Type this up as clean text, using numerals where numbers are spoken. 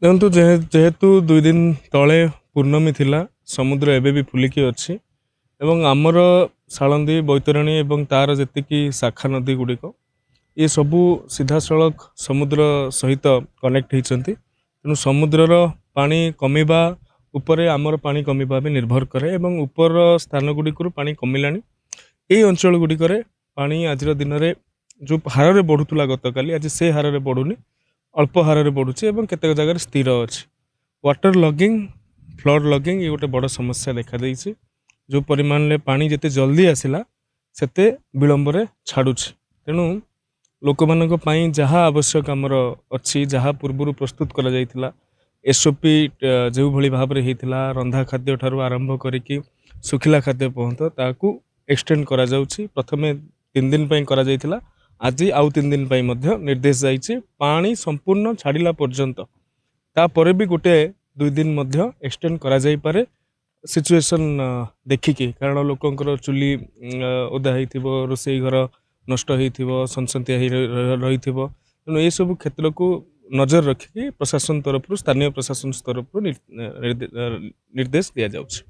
ଦେଖନ୍ତୁ ଯେହେତୁ 2 ଦିନ ତଳେ ପୂର୍ଣ୍ଣମୀ ଥିଲା, ସମୁଦ୍ର ଏବେ ବି ଫୁଲିକି ଅଛି ଏବଂ ଆମର ଶାଳନ୍ଦୀ ବୈତରଣୀ ଏବଂ ତାର ଯେତିକି ଶାଖା ନଦୀ ଗୁଡ଼ିକ ଏ ସବୁ ସିଧାସଳଖ ସମୁଦ୍ର ସହିତ କନେକ୍ଟ ହେଇଛନ୍ତି। ତେଣୁ ସମୁଦ୍ରର ପାଣି କମିବା ଉପରେ ଆମର ପାଣି କମିବା ବି ନିର୍ଭର କରେ ଏବଂ ଉପର ସ୍ଥାନ ଗୁଡ଼ିକରୁ ପାଣି କମିଲାଣି। এই ଅଞ୍ଚଳ ଗୁଡ଼ିକରେ ପାଣି ଆଜିର ଦିନରେ ଯେଉଁ ହାରରେ ବଢ଼ୁଥିଲା ଗତକାଲି, ଆଜି ସେ ହାରରେ ବଢ଼ୁନି, ଅଳ୍ପ ହାରରେ ବଢ଼ୁଛି ଏବଂ କେତେକ ଜାଗାରେ ସ୍ଥିର ଅଛି। ୱାଟର ଲଗିଂ, ଫ୍ଲଡ୍ ଲଗିଂ ଏ ଗୋଟେ ବଡ଼ ସମସ୍ୟା ଦେଖାଦେଇଛି। ଯେଉଁ ପରିମାଣରେ ପାଣି ଯେତେ ଜଲ୍ଦି ଆସିଲା ସେତେ ବିଳମ୍ବରେ ଛାଡ଼ୁଛି। ତେଣୁ ଲୋକମାନଙ୍କ ପାଇଁ ଯାହା ଆବଶ୍ୟକ ଆମର ଅଛି, ଯାହା ପୂର୍ବରୁ ପ୍ରସ୍ତୁତ କରାଯାଇଥିଲା, SOP ଯେଉଁଭଳି ଭାବରେ ହେଇଥିଲା, ରନ୍ଧା ଖାଦ୍ୟ ଠାରୁ ଆରମ୍ଭ କରିକି ଶୁଖିଲା ଖାଦ୍ୟ ପର୍ଯ୍ୟନ୍ତ ତାକୁ ଏକ୍ସଟେଣ୍ଡ କରାଯାଉଛି। ପ୍ରଥମେ 3 ଦିନ ପାଇଁ କରାଯାଇଥିଲା, ଆଜି ଆଉ 3 ଦିନ ପାଇଁ ମଧ୍ୟ ନିର୍ଦ୍ଦେଶ ଯାଇଛି। ପାଣି ସମ୍ପୂର୍ଣ୍ଣ ଛାଡ଼ିଲା ପର୍ଯ୍ୟନ୍ତ ତାପରେ ବି ଗୋଟେ 2 ଦିନ ମଧ୍ୟ ଏକ୍ସଟେଣ୍ଡ କରାଯାଇପାରେ ସିଚୁଏସନ୍ ଦେଖିକି, କାରଣ ଲୋକଙ୍କର ଚୁଲି ଓଦା ହେଇଥିବ, ରୋଷେଇ ଘର ନଷ୍ଟ ହେଇଥିବ, ସନସନ୍ତିଆ ହେଇ ରହିଥିବ। ତେଣୁ ଏସବୁ କ୍ଷେତ୍ରକୁ ନଜର ରଖିକି ପ୍ରଶାସନ ତରଫରୁ, ସ୍ଥାନୀୟ ପ୍ରଶାସନ ତରଫରୁ ନିର୍ଦ୍ଦେଶ ଦିଆଯାଉଛି।